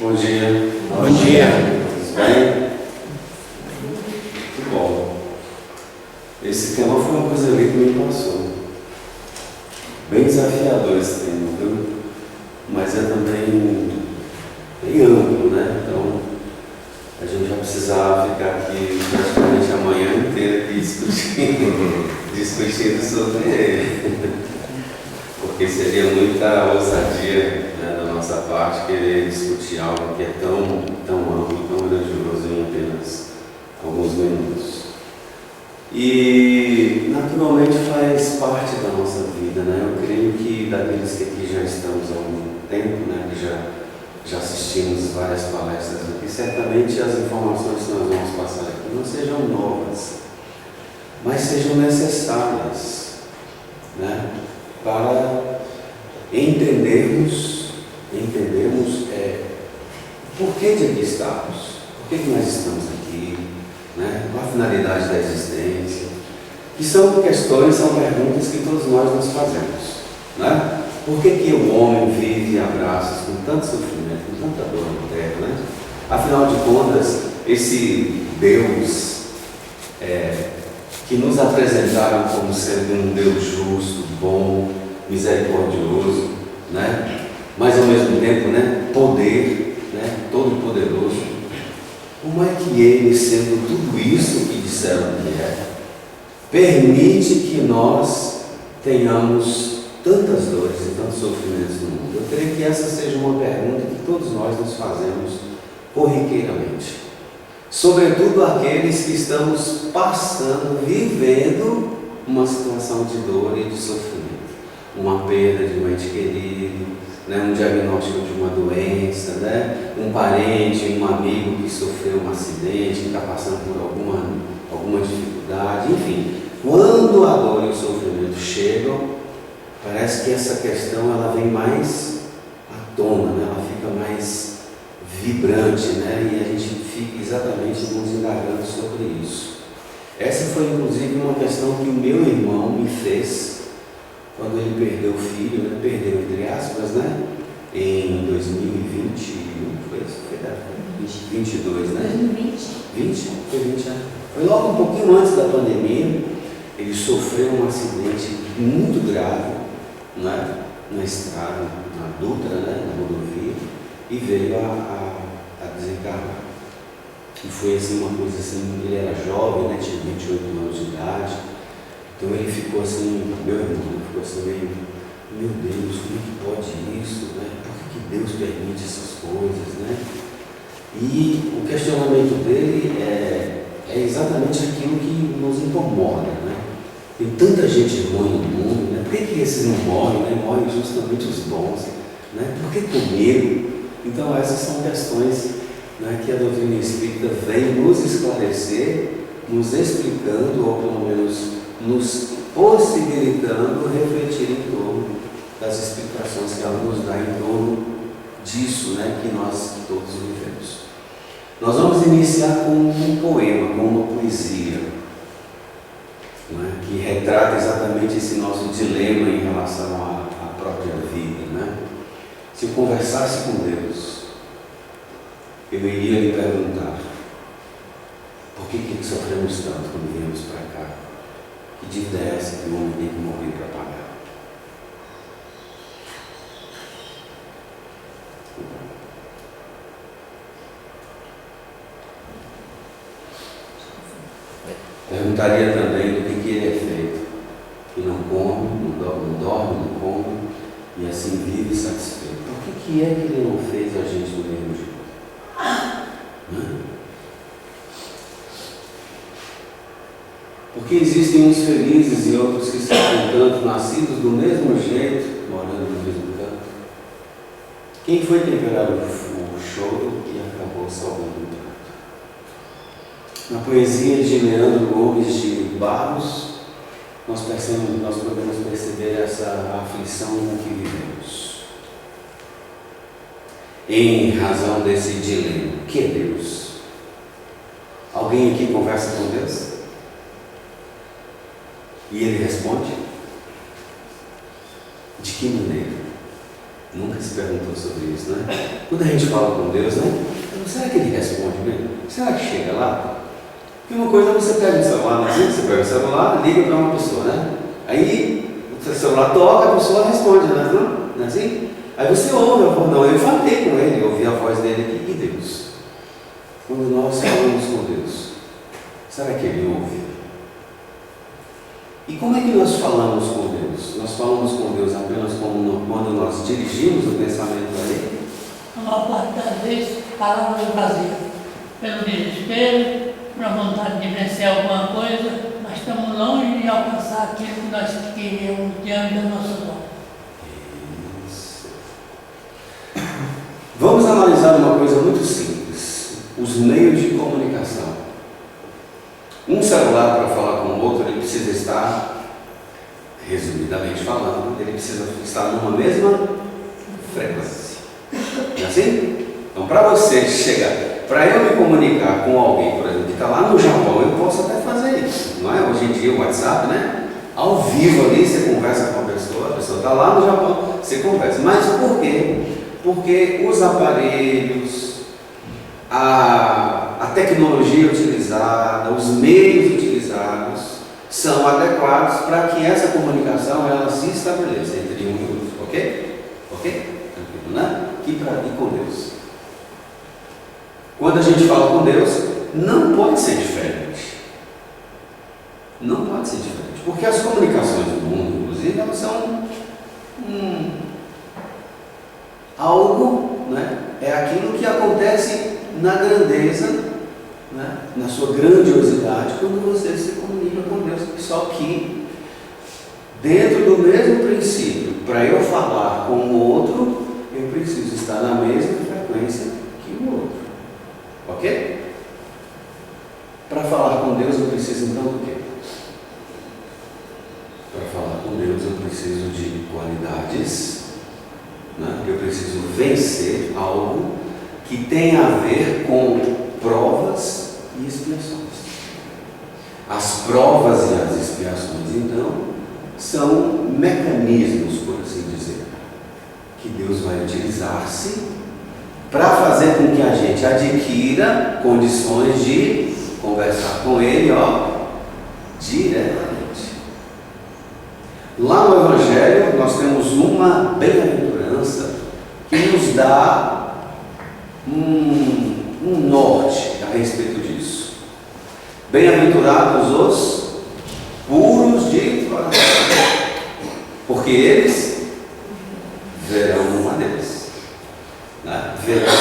Bom dia. Bom dia. Tudo bem? Muito bom. Esse tema foi uma coisa ali que me passou. Bem desafiador esse tema, viu? Mas é também bem amplo, né? Então, a gente vai precisar ficar aqui praticamente a manhã inteira aqui discutindo sobre ele. Porque seria muita ousadia, né, da nossa parte querer discutir algo que é tão amplo, tão grandioso em apenas alguns minutos. E naturalmente faz parte da nossa vida, né? Eu creio que daqueles que aqui já estamos há algum tempo, né, que já assistimos várias palestras aqui, certamente as informações que nós vamos passar aqui não sejam novas, mas sejam necessárias, né, para entendermos por que de aqui estamos, por que nós estamos aqui, né, qual a finalidade da existência, que são questões, são perguntas que todos nós nos fazemos, né? Por que o homem vive a braços com tanto sofrimento, com tanta dor na terra, né? Afinal de contas, esse Deus que nos apresentaram como sendo um Deus justo, bom, misericordioso, né? Mas ao mesmo tempo, né, poder, né, todo-poderoso. Como é que ele, sendo tudo isso que disseram que é, permite que nós tenhamos tantas dores e tantos sofrimentos no mundo? Eu creio que essa seja uma pergunta que todos nós nos fazemos corriqueiramente. Sobretudo aqueles que estamos passando, vivendo uma situação de dor e de sofrimento. Uma perda de um ente querido, né, um diagnóstico de uma doença, né, um parente, um amigo que sofreu um acidente, que está passando por alguma dificuldade, enfim. Quando a dor e o sofrimento chegam, parece que essa questão ela vem mais à tona, né, ela fica mais vibrante, né, e a gente fica exatamente nos indagando sobre isso. Essa foi inclusive uma questão que o meu irmão me fez quando ele perdeu o filho, né? Perdeu entre aspas, né? Em 2021, foi isso? Foi 22, né? 20? Foi 20 anos. Foi logo um pouquinho antes da pandemia. Ele sofreu um acidente muito grave, né? Na estrada, na Dutra, né? Na rodovia, e veio a desencarnar. E foi assim uma coisa assim, ele era jovem, né? Tinha 28 anos de idade. Então ele ficou assim, meu irmão, ficou assim meio, meu Deus, como é que pode isso, né? Por que Deus permite essas coisas, né? E o questionamento dele é exatamente aquilo que nos incomoda, né? Tem tanta gente ruim no mundo, né? Por que esses não morrem, né? Morrem justamente os bons, né? Por que comigo? Então essas são questões, né, que a doutrina espírita vem nos esclarecer, nos explicando, ou pelo menos nos possibilitando refletir em torno das explicações que ela nos dá em torno disso, né, que nós todos vivemos. Nós vamos iniciar com um poema, com uma poesia, né, que retrata exatamente esse nosso dilema em relação à própria vida, né? Se eu conversasse com Deus, eu iria lhe perguntar: por que sofremos tanto quando viemos para cá? Que dívida é essa que o homem tem que morrer para pagar? Perguntaria também do que ele é feito, que não come, não dorme, não come, e assim vive satisfeito. Por que é que ele não fez a gente do mesmo jeito? Porque existem uns felizes e outros que sofrem tanto, nascidos do mesmo jeito, morando no mesmo canto. Quem foi temperar o choro e acabou salvando o pranto? Na poesia de Leandro Gomes de Barros, nós podemos perceber essa aflição com que vivemos. Em razão desse dilema, que é Deus? Alguém aqui conversa com Deus? E ele responde? De que maneira? Nunca se perguntou sobre isso, né? Quando a gente fala com Deus, né? Será que Ele responde mesmo? Será que chega lá? Porque uma coisa é você pega o celular, né? Você pega o celular, liga para uma pessoa, né? Aí o seu celular toca, a pessoa responde, né? Não é assim? Aí você ouve a voz, não, eu falei com ele, eu ouvi a voz dele aqui, e Deus? Quando nós falamos com Deus, será que Ele ouve? E como é que nós falamos com Deus? Nós falamos com Deus apenas quando nós dirigimos o pensamento a Ele? A maior parte das vezes, palavras vazias, pelo desespero, por a vontade de vencer alguma coisa, mas estamos longe de alcançar aquilo que nós queríamos diante da nossa voz. Isso. Vamos analisar uma coisa muito simples: os meios de comunicação. Um celular, para falar com o outro, ele precisa estar, resumidamente falando, ele precisa estar numa mesma frequência. Não é assim? Então, para você chegar, para eu me comunicar com alguém, por exemplo, que está lá no Japão, eu posso até fazer isso, não é? Hoje em dia o WhatsApp, né? Ao vivo ali, você conversa com a pessoa está lá no Japão, você conversa. Mas por quê? Porque os aparelhos, a tecnologia utilizada, os meios utilizados são adequados para que essa comunicação ela se estabeleça entre um e outro, ok? Ok? Tranquilo, né? E com Deus. Quando a gente fala com Deus, não pode ser diferente. Não pode ser diferente, porque as comunicações do mundo, inclusive, elas são algo, né? É aquilo que acontece na grandeza, né? Na sua grandiosidade, quando você se comunica com Deus. Só que, dentro do mesmo princípio, para eu falar com o outro, eu preciso estar na mesma frequência que o outro. Ok? Para falar com Deus, eu preciso então do quê? Para falar com Deus, eu preciso de qualidades, né? Eu preciso vencer algo que tem a ver com provas e expiações. As provas e as expiações, então, são mecanismos, por assim dizer, que Deus vai utilizar-se para fazer com que a gente adquira condições de conversar com Ele, diretamente. Lá no Evangelho, nós temos uma bem-aventurança que nos dá um norte a respeito disso. Bem-aventurados os puros de coração, porque eles verão uma deles. Né? Verão.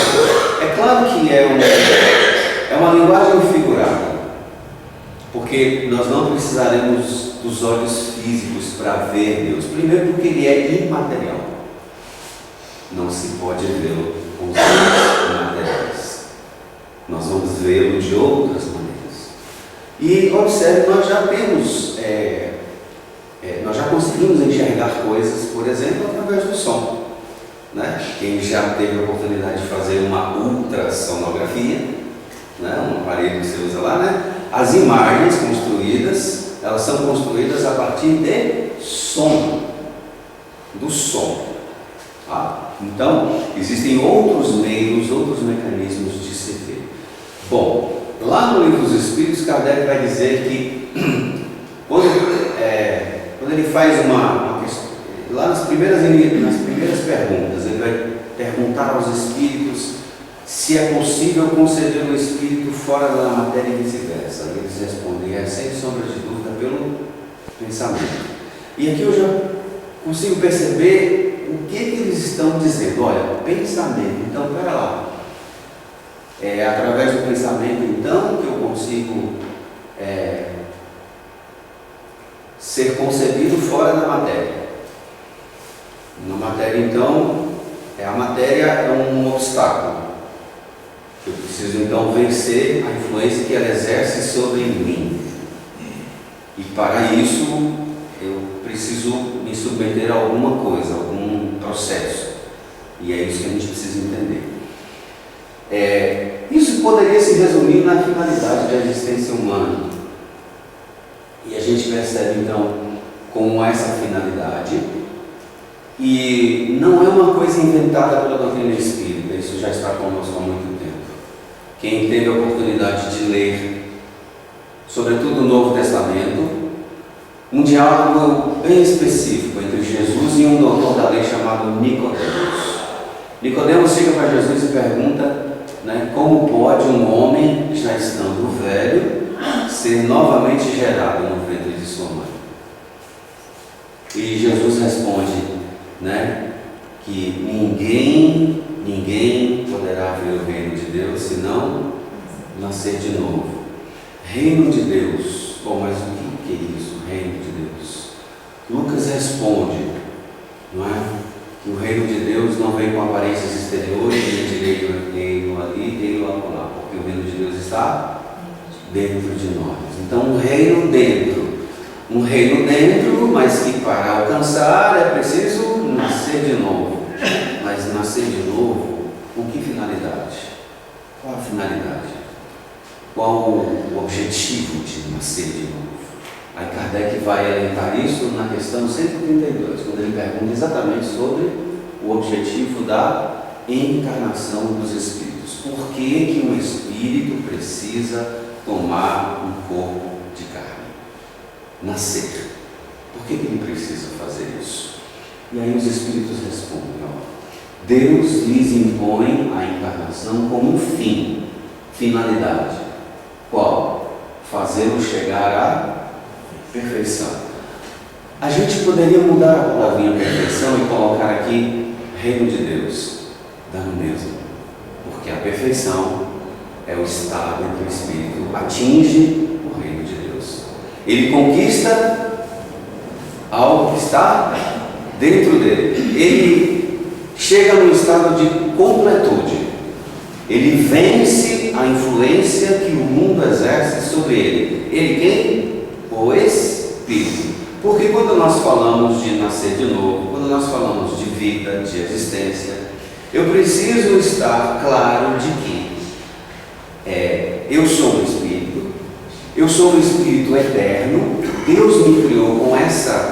É claro que é uma linguagem figurada, porque nós não precisaremos dos olhos físicos para ver Deus. Primeiro, porque Ele é imaterial. Não se pode vê-lo com os olhos materiais. Nós vamos vê-lo de outras maneiras. E observe, nós já temos, nós já conseguimos enxergar coisas, por exemplo, através do som. Né? Quem já teve a oportunidade de fazer uma ultrassonografia, né? Um aparelho que você usa lá, né? As imagens construídas, elas são construídas a partir de som, do som. Tá? Então, existem outros meios, outros mecanismos de se ver. Bom, lá no Livro dos Espíritos, Kardec vai dizer que quando ele faz uma questão, lá nas primeiras perguntas, ele vai perguntar aos espíritos se é possível conceber o espírito fora da matéria e vice-versa. Eles respondem, sem sombra de dúvida, pelo pensamento. E aqui eu já consigo perceber o que eles estão dizendo. Olha, pensamento. Então, pera lá. É através do pensamento, então, que eu consigo ser concebido fora da matéria. Na matéria, então, a matéria é um obstáculo. Eu preciso, então, vencer a influência que ela exerce sobre mim. E, para isso, eu preciso me submeter a alguma coisa, algum processo. E é isso que a gente precisa entender. Isso poderia se resumir na finalidade da existência humana. E a gente percebe, então, como essa finalidade E não é uma coisa inventada pela doutrina espírita, isso já está conosco há muito tempo. Quem teve a oportunidade de ler, sobretudo o Novo Testamento, um diálogo bem específico entre Jesus e um doutor da lei chamado Nicodemos. Nicodemos chega para Jesus e pergunta, né, como pode um homem, já estando velho, ser novamente gerado no ventre de sua mãe? E Jesus responde, né, que ninguém poderá ver o reino de Deus se não nascer de novo. Reino de Deus, bom, mas o que é isso, reino de Deus? Lucas responde, não é? Que o reino de Deus não vem com aparências exteriores, nem reino ali, reino lá, porque o reino de Deus está dentro de nós. Então, um reino dentro, mas que para alcançar é preciso nascer de novo. Mas nascer de novo, com que finalidade? Qual a finalidade? Qual o objetivo de nascer de novo? Aí Kardec vai alentar isso na questão 132, quando ele pergunta exatamente sobre o objetivo da encarnação dos espíritos. Por que um espírito precisa tomar um corpo de carne? Nascer. Por que ele precisa fazer isso? E aí os espíritos respondem, Deus lhes impõe a encarnação como um fim, finalidade. Qual? Fazê-lo chegar à perfeição. A gente poderia mudar a palavrinha perfeição e colocar aqui reino de Deus, dá no mesmo, porque a perfeição é o estado em que o espírito atinge o reino de Deus. Ele conquista algo que está dentro dele. Ele chega num estado de completude. Ele vence a influência que o mundo exerce sobre ele. Ele quem? O Espírito. Porque quando nós falamos de nascer de novo, quando nós falamos de vida, de existência, eu preciso estar claro de que eu sou um Espírito, eu sou um Espírito eterno, Deus me criou com essa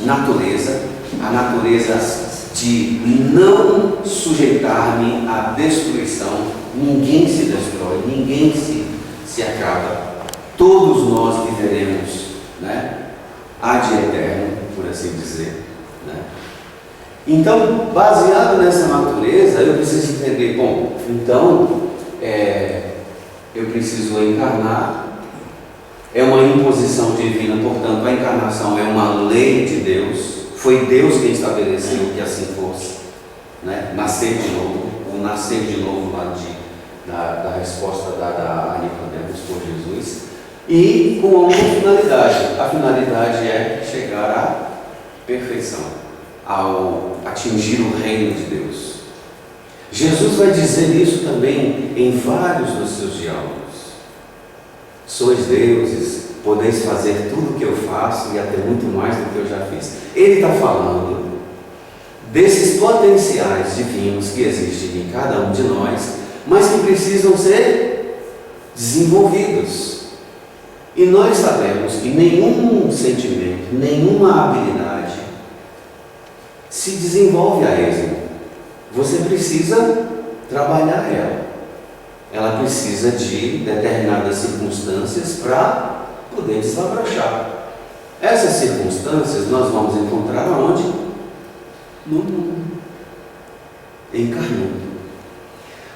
natureza, a natureza de não sujeitar-me à destruição. Ninguém se destrói, ninguém se acaba. Todos nós viveremos, né, ad eterno, por assim dizer, né? Então, baseado nessa natureza, eu preciso entender, bom, então, eu preciso encarnar, é uma imposição divina, portanto, a encarnação é uma lei de Deus, foi Deus quem estabeleceu que assim fosse, né? Nascer de novo, o nascer de novo lá da resposta dada a Nicodemos por Jesus, e com uma finalidade. A finalidade é chegar à perfeição, ao atingir o reino de Deus. Jesus vai dizer isso também em vários dos seus diálogos. Sois deuses, podeis fazer tudo o que eu faço e até muito mais do que eu já fiz. Ele está falando desses potenciais divinos que existem em cada um de nós, mas que precisam ser desenvolvidos. E nós sabemos que nenhum sentimento, nenhuma habilidade se desenvolve a esmo. Você precisa trabalhar ela. Ela precisa de determinadas circunstâncias para poder desabrochar. Essas circunstâncias nós vamos encontrar aonde? No mundo. Encarnando.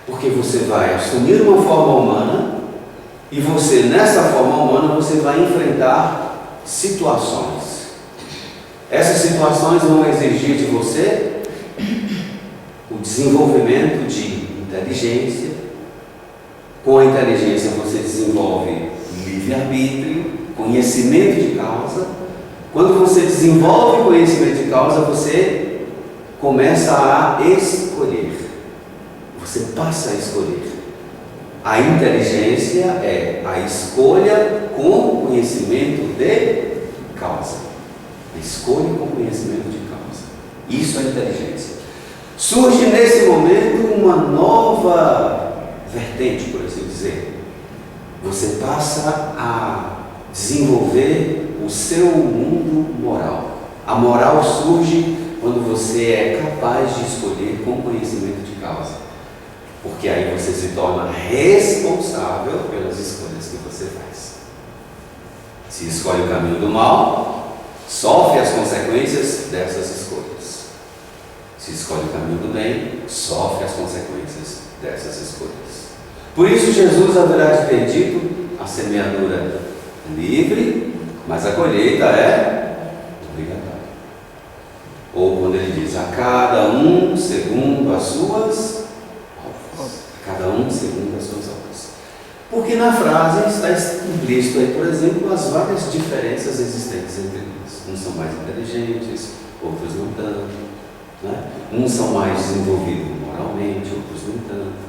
Porque você vai assumir uma forma humana e você, nessa forma humana, você vai enfrentar situações. Essas situações vão exigir de você o desenvolvimento de inteligência. Com a inteligência você desenvolve livre-arbítrio, conhecimento de causa. Quando você desenvolve conhecimento de causa, você começa a escolher. Você passa a escolher. A inteligência é a escolha com conhecimento de causa. A escolha com conhecimento de causa. Isso é inteligência. Surge nesse momento uma nova vertente, por assim dizer. Você passa a desenvolver o seu mundo moral. A moral surge quando você é capaz de escolher com conhecimento de causa. Porque aí você se torna responsável pelas escolhas que você faz. Se escolhe o caminho do mal, sofre as consequências dessas escolhas. Se escolhe o caminho do bem, sofre as consequências dessas escolhas. Por isso Jesus haverá de ter dito: a semeadura é livre, mas a colheita é obrigatória. Ou quando ele diz: a cada um segundo as suas obras. A cada um segundo as suas obras. Porque na frase está implícito aí, por exemplo, as várias diferenças existentes entre nós. Uns são mais inteligentes, outros não tanto, né? Uns são mais desenvolvidos moralmente, outros não tanto.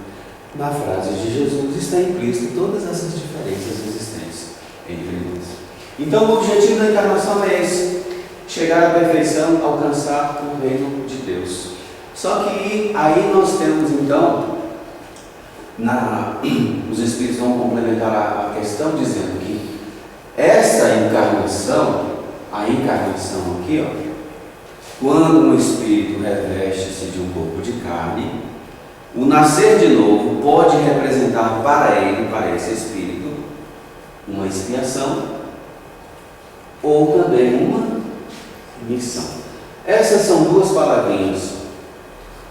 Na frase de Jesus está implícito todas essas diferenças existentes entre nós. Então o objetivo da encarnação é esse: chegar à perfeição, alcançar o reino de Deus. Só que aí nós temos então, os Espíritos vão complementar a questão dizendo que essa encarnação, a encarnação aqui, ó, quando um Espírito reveste-se de um corpo de carne, o nascer de novo pode representar para ele, para esse Espírito, uma expiação ou também uma missão. Essas são duas palavrinhas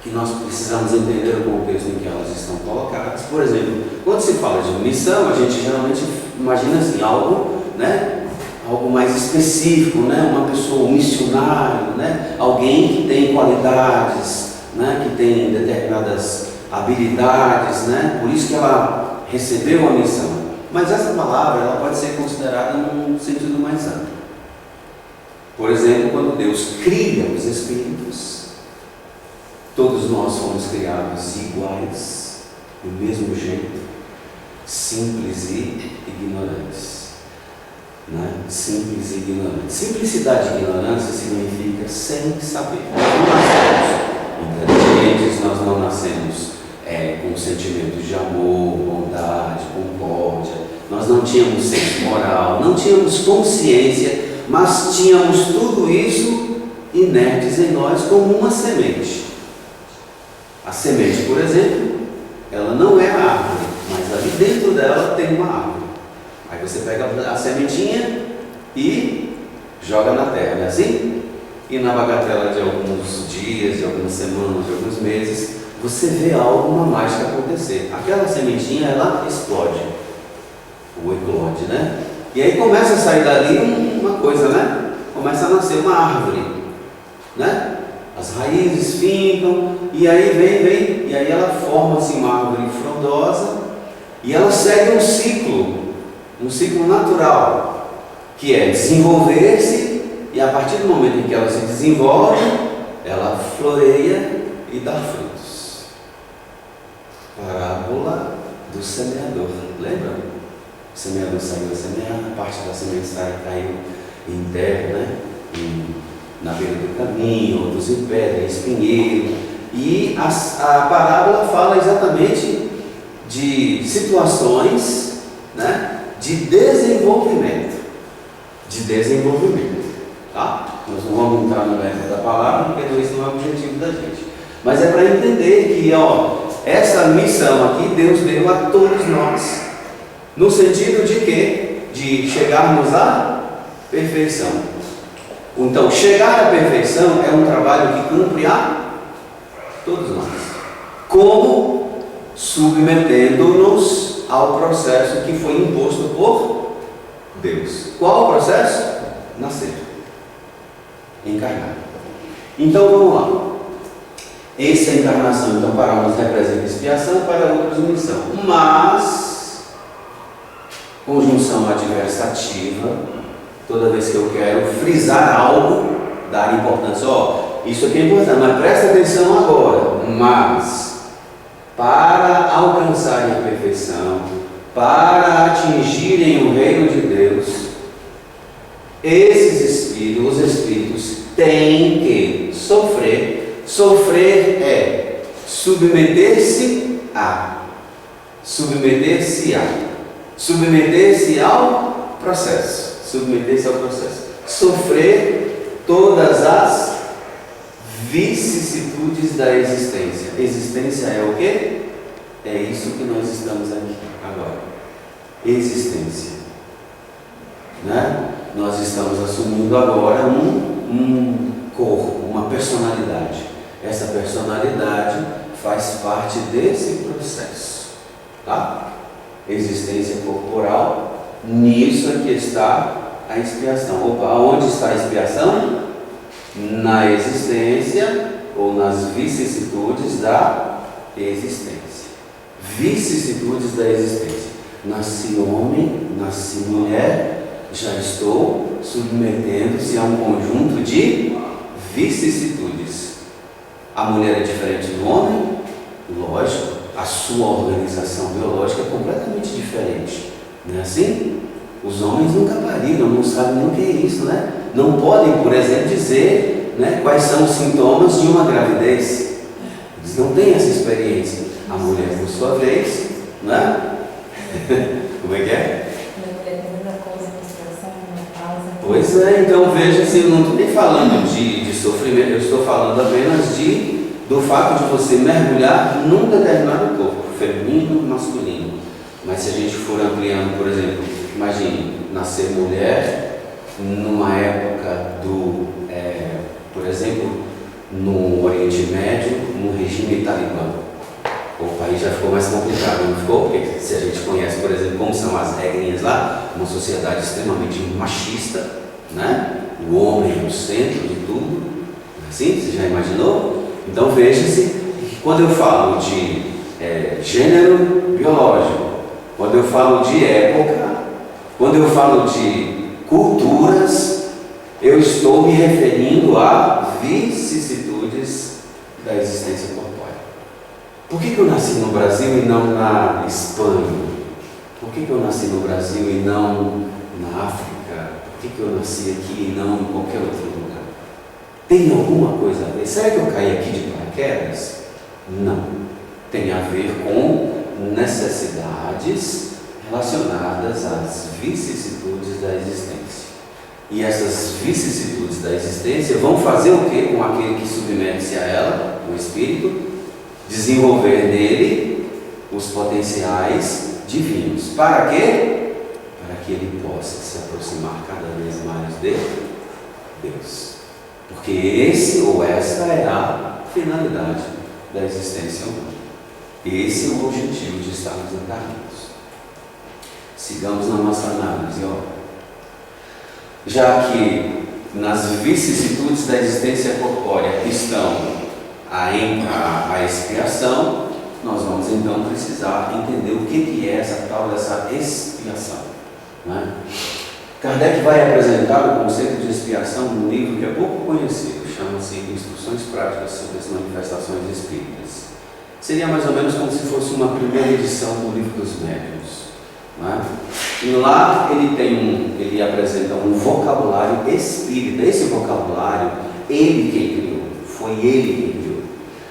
que nós precisamos entender o contexto em que elas estão colocadas. Por exemplo, quando se fala de missão, a gente geralmente imagina assim, algo, né, algo mais específico, né, uma pessoa, um missionário, né, alguém que tem qualidades, né, que tem determinadas habilidades, né, por isso que ela recebeu a missão. Mas essa palavra ela pode ser considerada num sentido mais amplo. Por exemplo, quando Deus cria os espíritos, todos nós fomos criados iguais, do mesmo jeito, simples e ignorantes. Né? Simples e ignorantes. Simplicidade e ignorância significa sem saber. Nós não nascemos inteligentes, nós não nascemos com sentimentos de amor, bondade, concórdia. Nós não tínhamos senso moral, não tínhamos consciência, mas tínhamos tudo isso inertes em nós como uma semente. A semente, por exemplo, ela não é a árvore, mas ali dentro dela tem uma árvore. Aí você pega a sementinha e joga na terra, não é assim? E na bagatela de alguns dias, de algumas semanas, de alguns meses, você vê alguma mágica acontecer. Aquela sementinha, ela explode, ou eclode, né? E aí começa a sair dali uma coisa, né? Começa a nascer uma árvore, né? As raízes fincam, e aí vem, e aí ela forma-se uma árvore frondosa, e ela segue um ciclo natural, que é desenvolver-se, e a partir do momento em que ela se desenvolve, ela floreia e dá frutos. Parábola do semeador, lembra? O semeador saiu a semear, parte da semente caiu em terra, né? Na beira do caminho, outros em pedra, em espinheiro. E a parábola fala exatamente de situações, né, de desenvolvimento. Tá? Nós não vamos entrar no mérito da palavra, porque isso não é o objetivo da gente. Mas é para entender que essa missão aqui Deus deu a todos nós. No sentido de quê? De chegarmos à perfeição. Então, chegar à perfeição é um trabalho que cumpre a todos nós. Como? Submetendo-nos ao processo que foi imposto por Deus. Qual o processo? Nascer. Encarnar. Então, vamos lá. Essa encarnação, então, para uns representa expiação, para outros missão. Mas, conjunção adversativa, toda vez que eu quero frisar algo, dar importância, isso aqui é importante, mas presta atenção agora. Mas, para alcançarem a perfeição, para atingirem o reino de Deus, os espíritos têm que sofrer. Sofrer é submeter-se ao processo. Sofrer todas as vicissitudes da existência. Existência é o quê? É isso que nós estamos aqui agora. Existência. Né? Nós estamos assumindo agora um corpo, uma personalidade. Essa personalidade faz parte desse processo. Tá? Existência corporal, nisso aqui está a expiação. Opa, aonde está a expiação? Na existência ou nas vicissitudes da existência. Vicissitudes da existência. Nasci homem, nasci mulher, já estou submetendo-se a um conjunto de vicissitudes. A mulher é diferente do homem? Lógico, a sua organização biológica é completamente diferente. Não é assim? Os homens nunca pariram, não sabem nem o que é isso, né? Não podem, por exemplo, dizer, né, quais são os sintomas de uma gravidez. Eles não têm essa experiência. A mulher, por sua vez, né? Como é que é? Pois é, então veja assim, eu não estou nem falando de sofrimento, eu estou falando apenas do fato de você mergulhar num determinado corpo, feminino, masculino. Mas se a gente for ampliando, por exemplo, imagine nascer mulher numa época por exemplo, no Oriente Médio, no regime talibã. O país já ficou mais complicado, não ficou? Porque se a gente conhece, por exemplo, como são as regrinhas lá, uma sociedade extremamente machista, né? O homem é o centro de tudo, assim, você já imaginou? Então veja-se que quando eu falo de gênero biológico, quando eu falo de época, quando eu falo de culturas, eu estou me referindo a vicissitudes da existência corpórea. Por que eu nasci no Brasil e não na Espanha? Por que eu nasci no Brasil e não na África? Por que eu nasci aqui e não em qualquer outro lugar? Tem alguma coisa a ver? Será que eu caí aqui de paraquedas? Não. Tem a ver com necessidades relacionadas às vicissitudes da existência. E essas vicissitudes da existência vão fazer o que com aquele que submete-se a ela, o espírito? Desenvolver nele os potenciais divinos. Para quê? Para que ele possa se aproximar cada vez mais de Deus. Porque esse ou esta é a finalidade da existência humana. Esse é o objetivo de estarmos encarnados. Sigamos na nossa análise, já que nas vicissitudes da existência corpórea estão a expiação, nós vamos então precisar entender o que é essa tal dessa expiação. Né? Kardec vai apresentar o conceito de expiação num livro que é pouco conhecido, chama-se Instruções Práticas sobre as Manifestações Espíritas. Seria mais ou menos como se fosse uma primeira edição do Livro dos Médiuns. Né? E lá ele apresenta um vocabulário espírita. Esse vocabulário, ele quem criou, foi ele quem criou.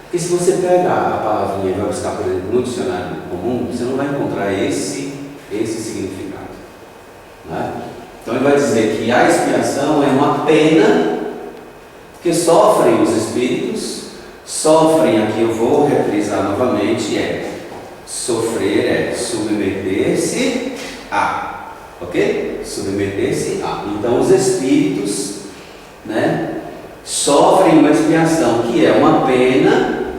Porque se você pega a palavrinha e vai buscar, por exemplo, no dicionário comum, você não vai encontrar esse significado. Né? Então ele vai dizer que a expiação é uma pena que sofrem os espíritos, aqui eu vou reprisar novamente, sofrer é submeter-se a, ok? Submeter-se a. Então os espíritos, né, sofrem uma expiação que é uma pena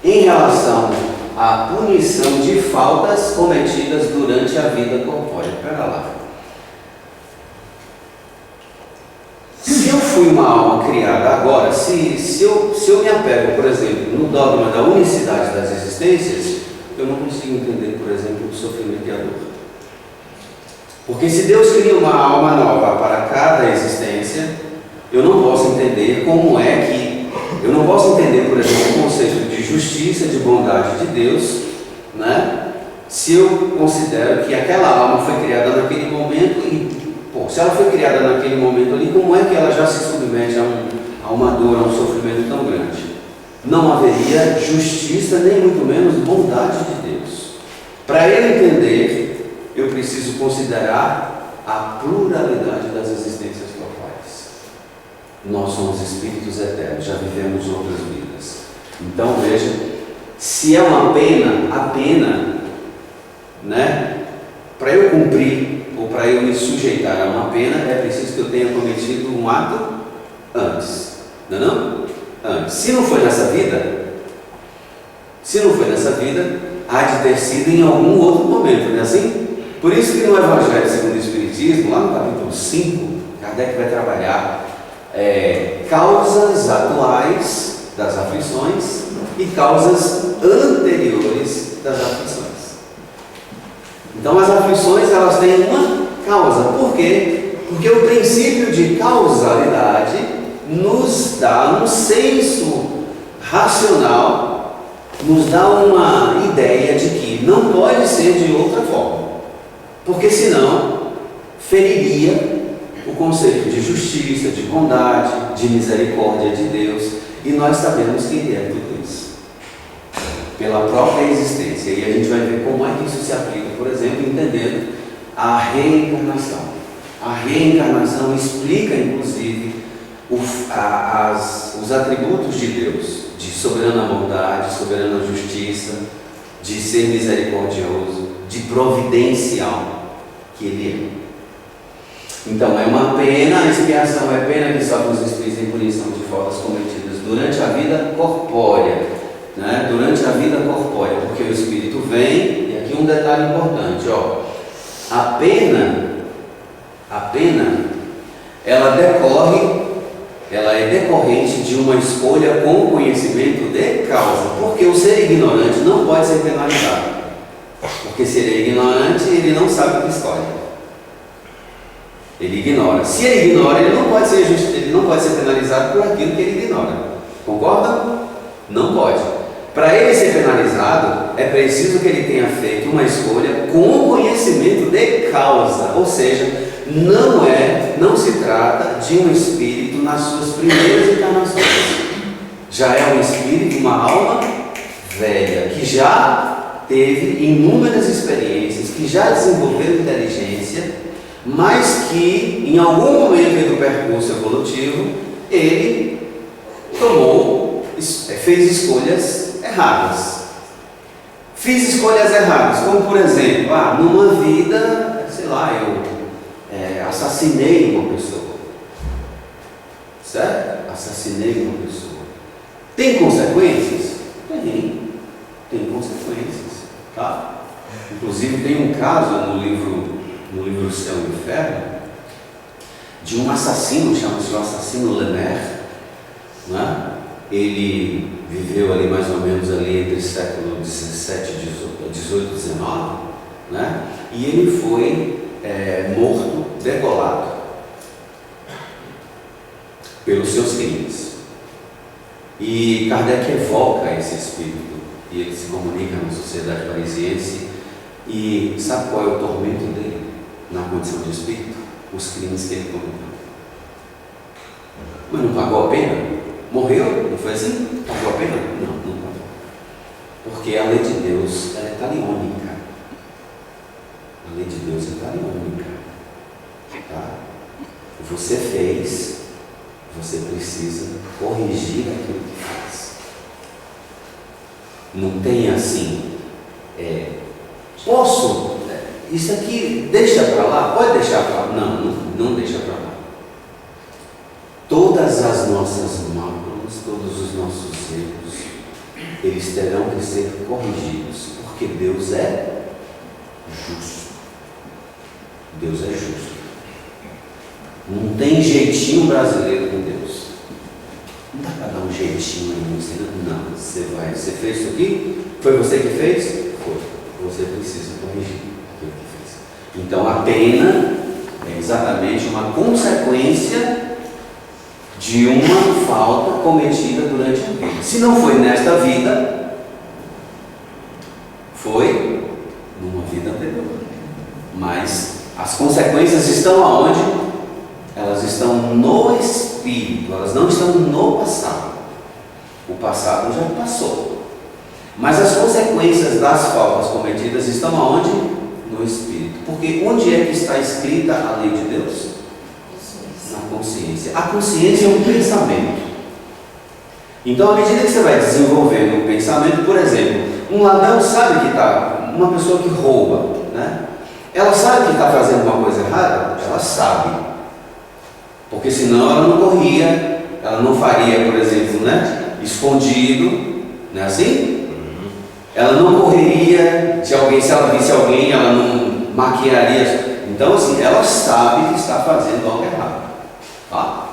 em relação à punição de faltas cometidas durante a vida corpórea. Espera lá. Se eu fui uma alma criada agora, se eu me apego, por exemplo, no dogma da unicidade das existências, eu não consigo entender, por exemplo, o sofrimento e a dor. Porque se Deus cria uma alma nova para cada existência, eu não posso entender como é que... Eu não posso entender, por exemplo, o conceito de justiça, de bondade de Deus, né? Se eu considero que aquela alma foi criada naquele momento e... se ela foi criada naquele momento ali, como é que ela já se submete a uma dor, a um sofrimento tão grande? Não haveria justiça, nem muito menos bondade de Deus. Para eu entender, eu preciso considerar a pluralidade das existências corpóreas. nós somos espíritos eternos, já vivemos outras vidas. Então veja, se é uma pena, a pena, né, para eu cumprir ou para eu me sujeitar a uma pena, é preciso que eu tenha cometido um ato antes, não é não? Antes. Se não foi nessa vida, há de ter sido em algum outro momento, não é assim? Por isso que no Evangelho segundo o Espiritismo, lá no capítulo 5, Kardec vai trabalhar causas atuais das aflições e causas anteriores das aflições. Então as aflições, elas têm uma causa. Por quê? Porque o princípio de causalidade nos dá um senso racional, nos dá uma ideia de que não pode ser de outra forma, porque senão feriria o conceito de justiça, de bondade, de misericórdia de Deus, e nós sabemos que Ele é tudo isso, pela própria existência. E a gente vai ver como é que isso se aplica, por exemplo, entendendo a reencarnação. A reencarnação explica, inclusive, os atributos de Deus, de soberana bondade, soberana justiça, de ser misericordioso, de providencial que Ele é. Então é uma pena, a expiação é pena que sofre os espíritos em punição de faltas cometidas durante a vida corpórea, né? Durante a vida corpórea, porque o espírito vem, e aqui um detalhe importante, ó, a pena, ela é decorrente de uma escolha com conhecimento de causa, porque o ser ignorante não pode ser penalizado, porque se ele é ignorante, ele não sabe o que escolhe. Ele ignora. Se ele ignora, ele não pode ser penalizado por aquilo que ele ignora. Concorda? Não pode. Para ele ser penalizado, é preciso que ele tenha feito uma escolha com conhecimento de causa. Ou seja, não se trata de um espírito nas suas primeiras encarnações. Já é um espírito, uma alma velha, que já teve inúmeras experiências, que já desenvolveu inteligência, mas que em algum momento do percurso evolutivo ele fez escolhas erradas. Fiz escolhas erradas, como por exemplo, numa vida, sei lá, eu assassinei uma pessoa, certo? Assassinei uma pessoa. Tem consequências? Tem consequências, tá? Inclusive tem um caso no livro Céu e Inferno, de um assassino, chama-se o assassino Lemaire, né? Ele viveu ali mais ou menos ali entre século 17, 18 e 19, né? E ele foi morto, degolado pelos seus crimes. E Kardec evoca esse espírito, e ele se comunica na sociedade parisiense, e sabe qual é o tormento dele? Na condição de espírito, os crimes que ele cometeu. Mas não pagou a pena? Morreu? Não foi assim? Pagou a pena? Não pagou. Porque a lei de Deus, ela é taliônica. A lei de Deus é taliônica. Tá? Você fez, você precisa corrigir aquilo que faz. Não tem assim, posso... Isso aqui deixa para lá? Pode deixar para lá? Não deixa para lá. Todas as nossas máculas, todos os nossos erros, eles terão que ser corrigidos, porque Deus é justo. Deus é justo. Não tem jeitinho brasileiro com Deus. Não dá para dar um jeitinho aí, não. Você fez isso aqui? Foi você que fez? Foi. Você precisa corrigir. Então a pena é exatamente uma consequência de uma falta cometida durante a vida. Se não foi nesta vida, foi numa vida anterior. Mas as consequências estão aonde? Elas estão no espírito, elas não estão no passado. O passado já passou. Mas as consequências das faltas cometidas estão aonde? No espírito. Porque onde é que está escrita a lei de Deus? Na consciência. A consciência é um pensamento. Então, à medida que você vai desenvolvendo o pensamento, por exemplo, um ladrão sabe que está, uma pessoa que rouba, né? Ela sabe que está fazendo uma coisa errada? Ela sabe. Porque senão ela não corria, ela não faria, por exemplo, né? Escondido, não é assim? Ela não correria de alguém, se ela visse alguém, ela não maquiaria. Então, assim, ela sabe que está fazendo algo errado. Tá?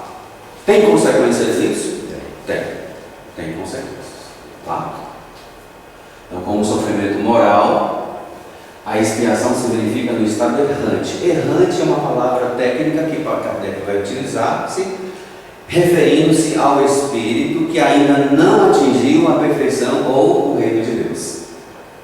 Tem consequências isso? Tem consequências. Tá? Então, como sofrimento moral, a expiação se verifica no estado errante. Errante é uma palavra técnica que Kardec vai utilizar, referindo-se ao espírito que ainda não atingiu a perfeição ou o reino de Deus.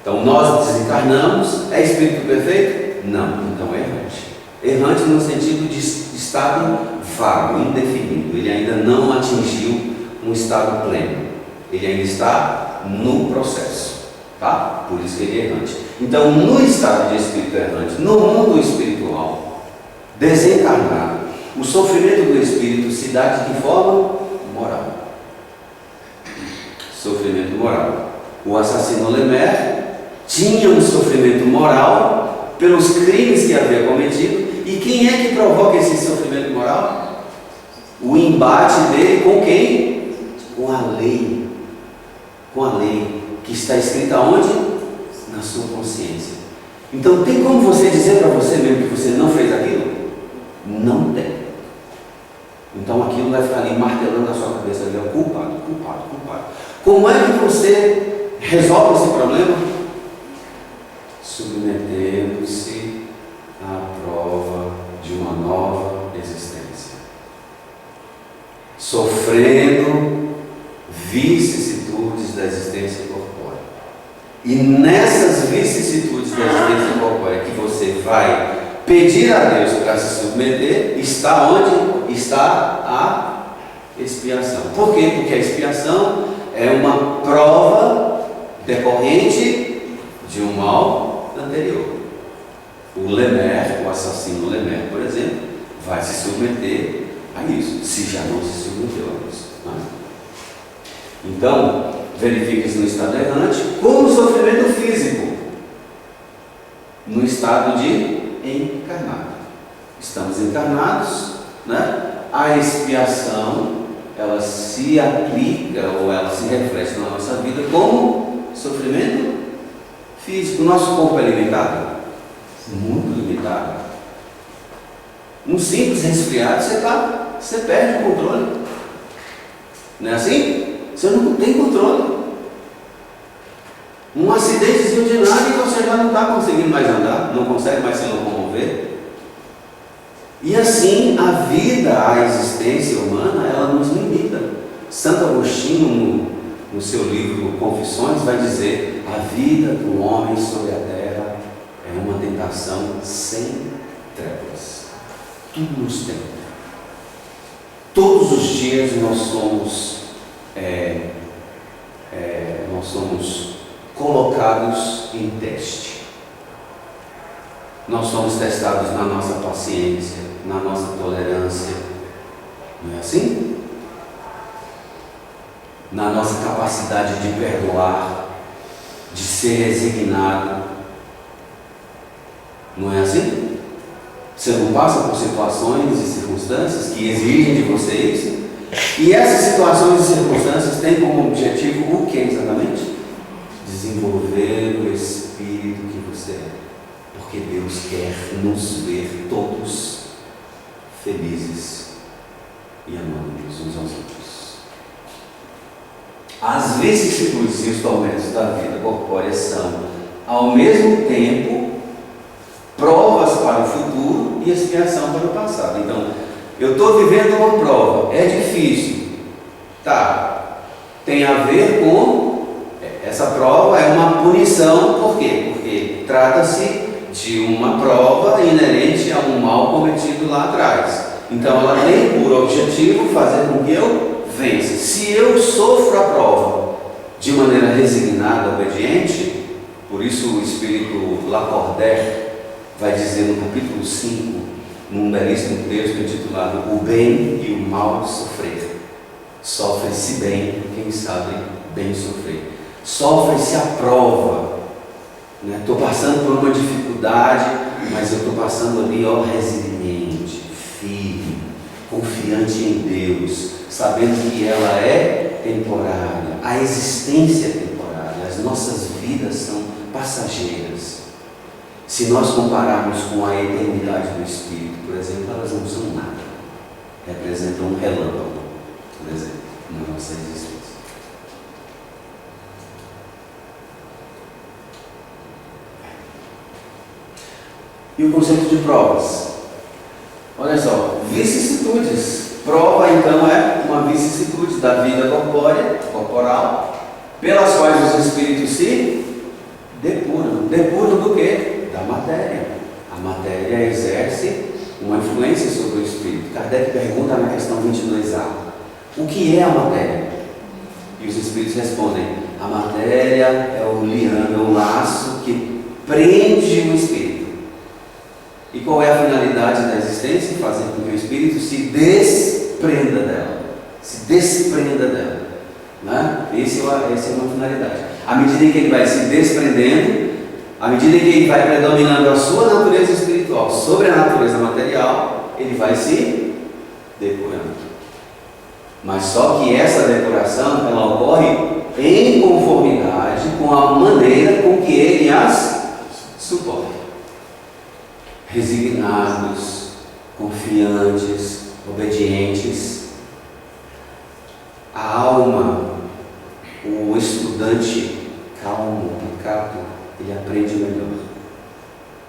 Então, nós desencarnamos, é espírito perfeito? Não, então é errante. Errante no sentido de estado vago, indefinido. Ele ainda não atingiu um estado pleno. Ele ainda está no processo, tá? Por isso que ele é errante. Então, no estado de espírito errante, no mundo espiritual, desencarnado, o sofrimento do espírito se dá de que forma? Moral. Sofrimento moral. O assassino Lemaire tinha um sofrimento moral pelos crimes que havia cometido. E quem é que provoca esse sofrimento moral? O embate dele com quem? Com a lei. Com a lei que está escrita onde? Na sua consciência. Então tem como você dizer para você mesmo que você não fez aquilo? Não tem. Então aquilo vai ficar ali martelando na sua cabeça, ali, culpado. Como é que você resolve esse problema? Submetendo-se à prova de uma nova existência, sofrendo vicissitudes da existência corpórea. E nessas vicissitudes da existência corpórea que você vai pedir a Deus para se submeter, está onde? Está a expiação. Por quê? Porque a expiação é uma prova decorrente de um mal anterior. O Lemaire, o assassino Lemaire, por exemplo, vai se submeter a isso, se já não se submeteu a isso. Né? Então, verifica-se no estado errante como o sofrimento físico, no estado de encarnado. Estamos encarnados, né? A expiação, ela se aplica ou ela se reflete na nossa vida como sofrimento físico. O nosso corpo é limitado? Muito limitado. Um simples resfriado, você perde o controle. Não é assim? Você não tem controle. Um acidentezinho de nada e você já não está conseguindo mais andar, não consegue mais se locomover. E assim a vida, a existência humana, ela nos limita. Santo Agostinho, no seu livro Confissões, vai dizer: a vida do homem sobre a terra é uma tentação sem tréguas. Tudo nos tenta. Todos os dias nós somos colocados em teste. Nós somos testados na nossa paciência, na nossa tolerância, não é assim? Na nossa capacidade de perdoar, de ser resignado, não é assim? Você não passa por situações e circunstâncias que exigem de você isso? E essas situações e circunstâncias têm como objetivo o que exatamente? Desenvolver o espírito que você é. Porque Deus quer nos ver todos felizes e amando-nos uns aos outros. As vicissitudes e os tormentos da vida corpórea são, ao mesmo tempo, provas para o futuro e expiação para o passado. Então, eu estou vivendo uma prova, é difícil. Tá, tem a ver com... Essa prova é uma punição, por quê? Porque trata-se de uma prova inerente a um mal cometido lá atrás. Então ela tem por objetivo fazer com que eu vença. Se eu sofro a prova de maneira resignada, obediente, por isso o espírito Lacordaire vai dizer no capítulo 5 num belíssimo texto intitulado O Bem e o Mal Sofrer. Sofre-se bem, quem sabe bem sofrer. Sofre-se a prova. Estou passando por uma dificuldade, mas eu estou passando ali, resiliente, firme, confiante em Deus, sabendo que ela é temporária, a existência é temporária, as nossas vidas são passageiras. Se nós compararmos com a eternidade do Espírito, por exemplo, elas não são nada, representam um relâmpago, por exemplo, na nossa existência. E o conceito de provas? Olha só, vicissitudes. Prova, então, é uma vicissitude da vida corporal, pelas quais os espíritos se depuram. Depuram do quê? Da matéria. A matéria exerce uma influência sobre o espírito. Kardec pergunta na questão 22A: o que é a matéria? E os espíritos respondem: a matéria é o liame, o laço que prende o espírito. E qual é a finalidade da existência? Fazer com que o espírito se desprenda dela. Se desprenda dela. Né? Essa é uma finalidade. À medida que ele vai se desprendendo, à medida que ele vai predominando a sua natureza espiritual sobre a natureza material, ele vai se depurando. Mas só que essa depuração, ela ocorre em conformidade com a maneira com que ele as suporta. Resignados, confiantes, obedientes. A alma, o estudante calmo, pacato, ele aprende melhor.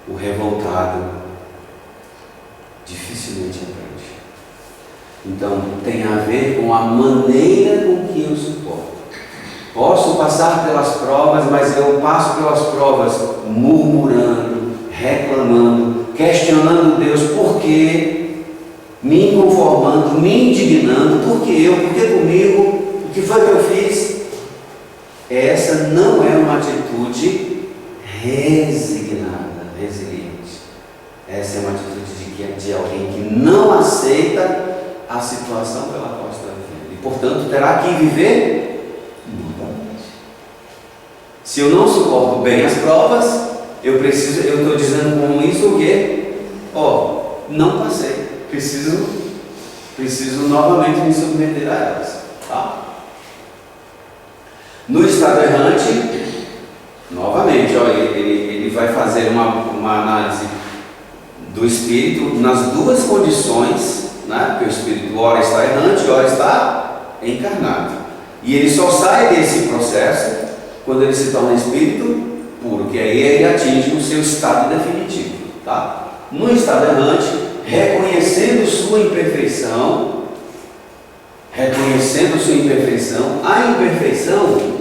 O revoltado dificilmente aprende. Então tem a ver com a maneira com que eu suporto. Posso passar pelas provas, mas eu passo pelas provas murmurando, reclamando, questionando Deus, por quê? Me inconformando, me indignando, por que comigo? O que foi que eu fiz? Essa não é uma atitude resignada, resiliente. Essa é uma atitude de alguém que não aceita a situação pela qual está vivendo. E, portanto, terá que viver mudamente. Se eu não suporto bem as provas, eu estou dizendo com isso o quê? Não passei. Preciso novamente me submeter a elas. Tá? No estado errante, novamente, ele vai fazer uma análise do espírito nas duas condições, né? Porque o espírito ora está errante, ora está encarnado. E ele só sai desse processo quando ele se torna espírito puro, que aí ele atinge o seu estado definitivo. Tá? No estado errante, reconhecendo sua imperfeição, a imperfeição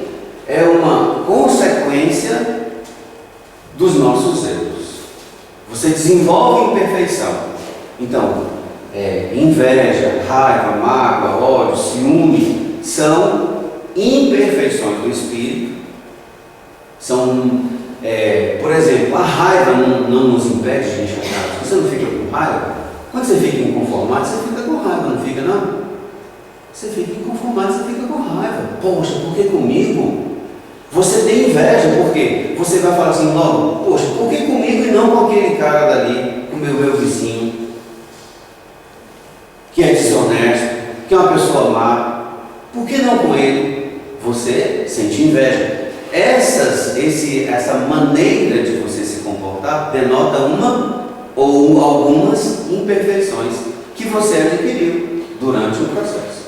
é uma consequência dos nossos erros. Você desenvolve imperfeição. Então, inveja, raiva, mágoa, ódio, ciúme são imperfeições do espírito. Por exemplo, a raiva não nos impede de enxergar. Você não fica com raiva? Quando você fica inconformado, você fica com raiva, não fica não? Você fica inconformado, você fica com raiva. Poxa, por que comigo? Você tem inveja, por quê? Você vai falar assim logo: poxa, por que comigo e não com aquele cara dali, com o meu vizinho, que é desonesto, que é uma pessoa má? Por que não com ele? Você sente inveja. Essa maneira de você se comportar denota uma ou algumas imperfeições que você adquiriu durante o processo.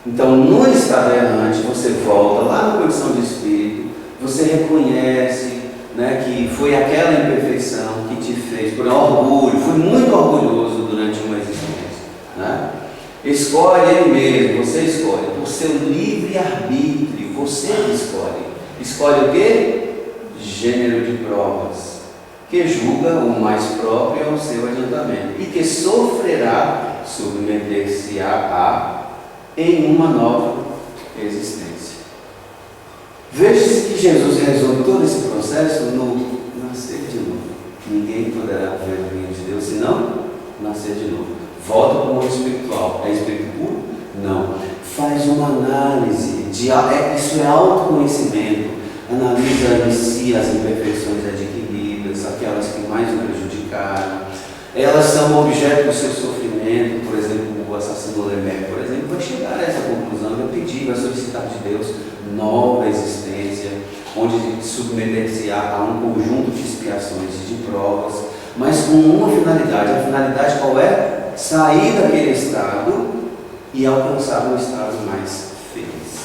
Então, no estado errante, você volta lá na condição de espírito, você reconhece, né, que foi aquela imperfeição que te fez, por orgulho, foi muito orgulhoso durante uma existência, né? Escolhe ele mesmo, você escolhe, por seu livre-arbítrio, você escolhe. Escolhe o quê? Gênero de provas, que julga o mais próprio ao seu adiantamento e que sofrerá submeter-se-á em uma nova existência. Veja-se que Jesus resume todo esse processo no nascer de novo. Ninguém poderá ver o reino de Deus senão nascer de novo. Volta para o mundo espiritual. É espírito puro? Não. Faz uma análise. Isso é autoconhecimento. Analisa em si as imperfeições adquiridas, aquelas que mais o prejudicaram. Elas são objeto do seu sofrimento. Por exemplo, o assassino Lemé, por exemplo, vai chegar a essa conclusão, vai pedir, vai solicitar de Deus nova existência, onde submeter-se-á a um conjunto de expiações e de provas, mas com uma finalidade. A finalidade qual é? Sair daquele estado e alcançar um estado mais feliz.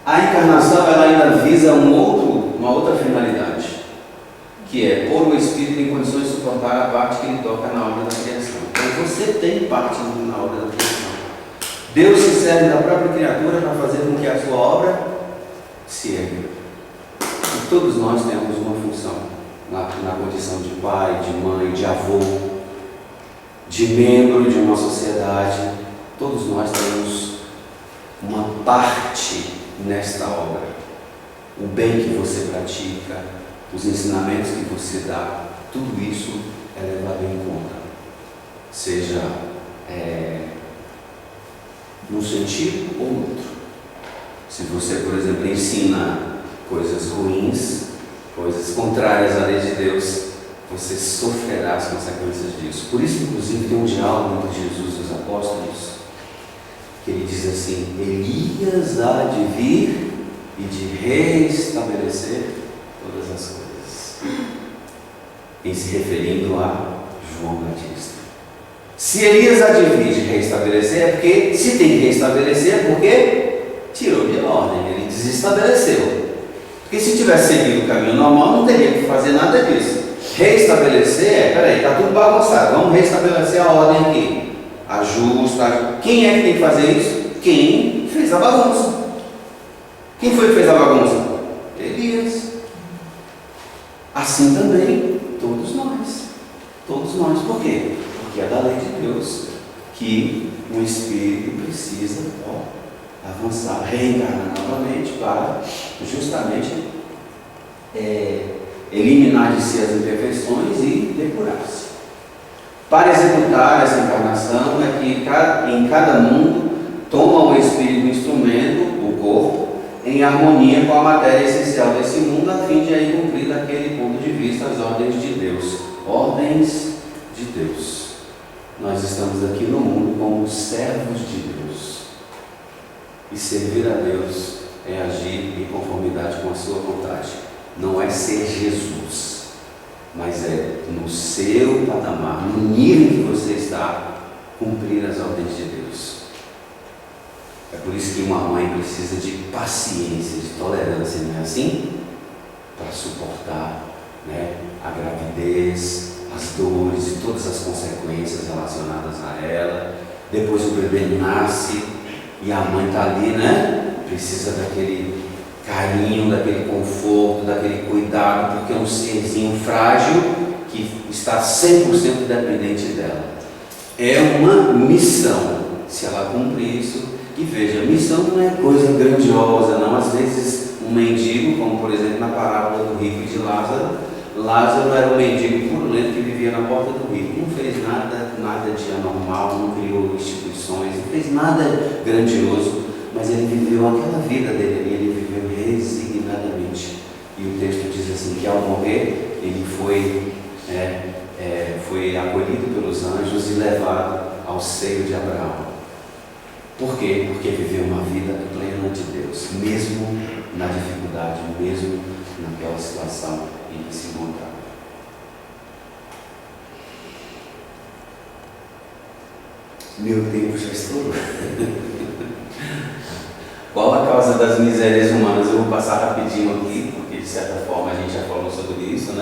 A encarnação ela ainda visa uma outra finalidade, que é pôr o Espírito em condições de suportar a parte que lhe toca na obra da criação. Então você tem parte na obra da criação. Deus se serve da própria criatura para fazer com que a sua obra se erga. E todos nós temos uma função na condição de pai, de mãe, de avô, de membro de uma sociedade. Todos nós temos uma parte nesta obra. O bem que você pratica, os ensinamentos que você dá, tudo isso é levado em conta. Seja num sentido ou no outro. Se você, por exemplo, ensina coisas ruins, coisas contrárias à lei de Deus, você sofrerá as consequências disso. Por isso, inclusive, tem um diálogo entre Jesus e os apóstolos, que ele diz assim: Elias há de vir e de restabelecer todas as coisas, em se referindo a João Batista. Se Elias há de vir de restabelecer, é porque, se tem que restabelecer, é porque tirou de ordem, ele desestabeleceu. Porque se tivesse seguido o caminho normal, não teria que fazer nada disso. Restabelecer peraí, está tudo bagunçado, vamos restabelecer a ordem aqui. Ajusta. Quem é que tem que fazer isso? Quem fez a bagunça. Quem foi que fez a bagunça? Elias. Assim também, todos nós. Todos nós. Por quê? Porque é da lei de Deus que o Espírito precisa avançar, reencarnar novamente para justamente eliminar de si as imperfeições e depurar-se. Para executar essa encarnação é que em cada mundo toma o Espírito um instrumento, o corpo, em harmonia com a matéria essencial desse mundo, a fim de aí cumprir daquele ponto de vista as ordens de Deus. Ordens de Deus. Nós estamos aqui no mundo como servos de Deus. E servir a Deus é agir em conformidade com a sua vontade. Não é ser Jesus, mas é no seu patamar, no nível que você está, cumprir as ordens de Deus. É por isso que uma mãe precisa de paciência, de tolerância, não é assim? Para suportar, a gravidez, as dores e todas as consequências relacionadas a ela. Depois o bebê nasce e a mãe está ali, precisa daquele carinho, daquele conforto, daquele cuidado, porque é um serzinho frágil que está 100% dependente dela. É uma missão. Se ela cumprir isso, e veja, missão não é coisa grandiosa, não. Às vezes um mendigo, como por exemplo na parábola do rico e de Lázaro, Lázaro era um mendigo purulento que vivia na porta do rico. Não fez nada de anormal, não criou instituições, não fez nada grandioso, mas ele viveu aquela vida dele, ele viveu resignadamente. E o texto diz assim, que ao morrer, ele foi acolhido pelos anjos e levado ao seio de Abraão. Por quê? Porque viveu uma vida plena de Deus, mesmo na dificuldade, mesmo naquela situação em que se encontrava. Meu tempo já estourou. Qual a causa das misérias humanas? Eu vou passar rapidinho aqui, porque de certa forma a gente já falou sobre isso,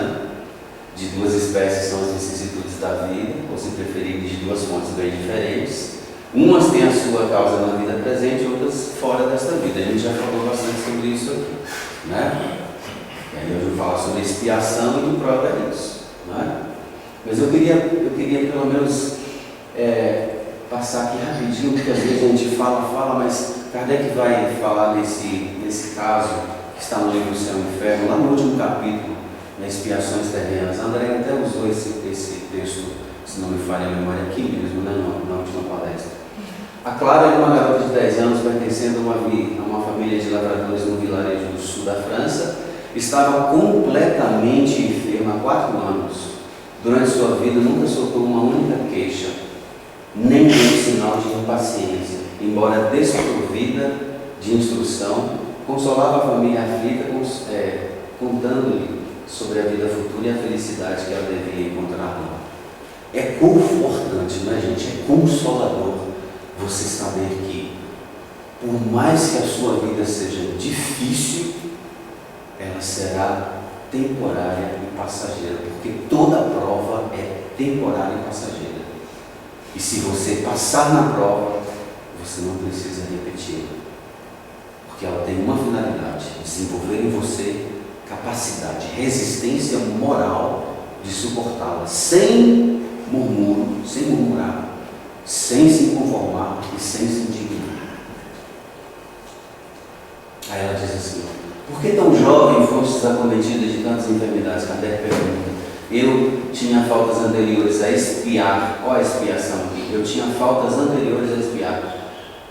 De duas espécies são as vicissitudes da vida, ou se preferirem, de duas fontes bem diferentes. Umas têm a sua causa na vida presente, outras fora desta vida. A gente já falou bastante sobre isso aqui, E aí eu vou falar sobre expiação e progresso, Mas eu queria pelo menos passar aqui rapidinho, porque às vezes a gente fala, mas Kardec vai falar nesse caso que está no livro Céu e Inferno, lá no último capítulo, nas expiações terrenas. André até usou esse texto, se não me falha a memória, aqui mesmo, né, na última palestra. A Clara é uma garota de 10 anos pertencendo a uma família de lavradores no vilarejo do sul da França. Estava completamente enferma há 4 anos. Durante sua vida nunca soltou uma única queixa, nem nenhum sinal de impaciência. Embora desprovida de instrução, consolava a família aflita, contando-lhe sobre a vida futura e a felicidade que ela devia encontrar lá. É confortante, não é, gente? É consolador você saber que, por mais que a sua vida seja difícil, ela será temporária e passageira, porque toda prova é temporária e passageira. E se você passar na prova, você não precisa repetir, porque ela tem uma finalidade: desenvolver em você capacidade, resistência moral de suportá-la, sem murmúrio, sem murmurar, sem se conformar e sem se indignar. Aí ela diz assim: por que tão jovem fostes acometida de tantas enfermidades? Kardec pergunta. Eu tinha faltas anteriores a expiar. Qual a expiação aqui? Eu tinha faltas anteriores a expiar.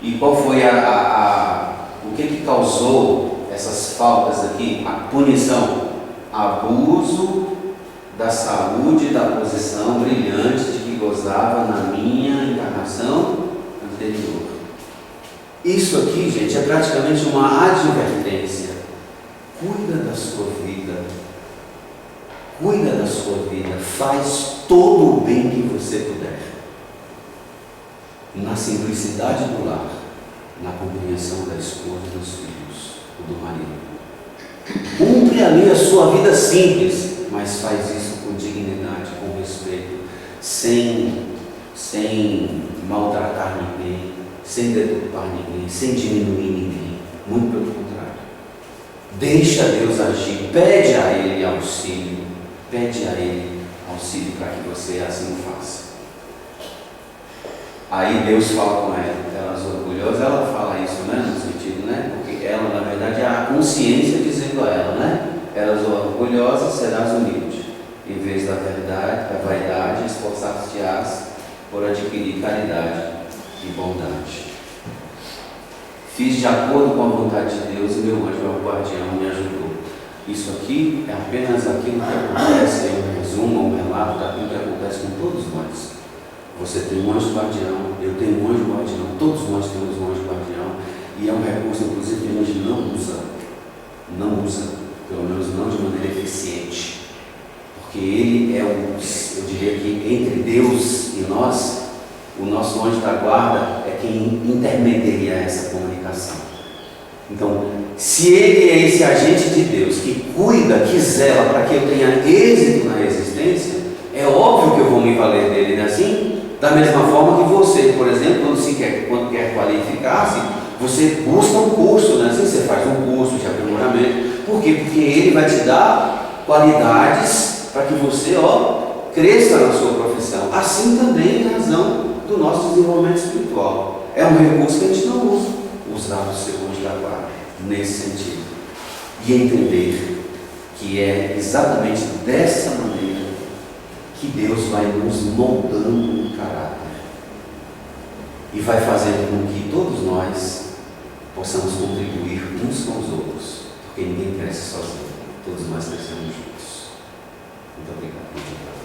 E qual foi o que causou essas faltas aqui? A punição: abuso da saúde, da posição brilhante de que gozava na minha encarnação anterior. Isso aqui, gente, é praticamente uma advertência. Cuida da sua vida. Cuida da sua vida. Faz todo o bem que você puder. Na simplicidade do lar, na compreensão da esposa e dos filhos, ou do marido. Cumpre ali a sua vida simples, mas faz isso com dignidade, com respeito, sem maltratar ninguém, sem deturpar ninguém, sem diminuir ninguém. Muito pelo contrário. Deixa Deus agir, pede a Ele auxílio, para que você assim o faça. Aí Deus fala com ela, elas orgulhosas, ela fala isso, né, no sentido, né, porque ela, na verdade, é a consciência dizendo a ela, né, elas orgulhosas serás humilde, em vez da verdade, da vaidade, esforçar-te-ás por adquirir caridade e bondade. Fiz de acordo com a vontade de Deus e meu anjo, meu guardião, me ajudou. Isso aqui é apenas aquilo que acontece, é um resumo, um relato daquilo que acontece com todos nós. Você tem um anjo guardião, eu tenho um anjo guardião, todos nós temos um anjo guardião, e é um recurso, inclusive, que a gente não usa, pelo menos não de maneira eficiente, porque ele é eu diria que entre Deus e nós, o nosso anjo da guarda é quem intermedia essa comunicação. Então, se ele é esse agente de Deus que cuida, que zela para que eu tenha êxito na existência, é óbvio que eu vou me valer dele, não é assim? Da mesma forma que você, por exemplo, quando quer qualificar-se, você busca um curso, não é assim? Você faz um curso de aprimoramento. Por quê? Porque ele vai te dar qualidades para que você, cresça na sua profissão. Assim também em razão do nosso desenvolvimento espiritual. É um recurso que a gente não usa. Usar o seu anjo da guarda nesse sentido. E entender que é exatamente dessa maneira que Deus vai nos moldando um caráter. E vai fazendo com que todos nós possamos contribuir uns com os outros. Porque ninguém cresce sozinho. Todos nós crescemos juntos. Muito obrigado.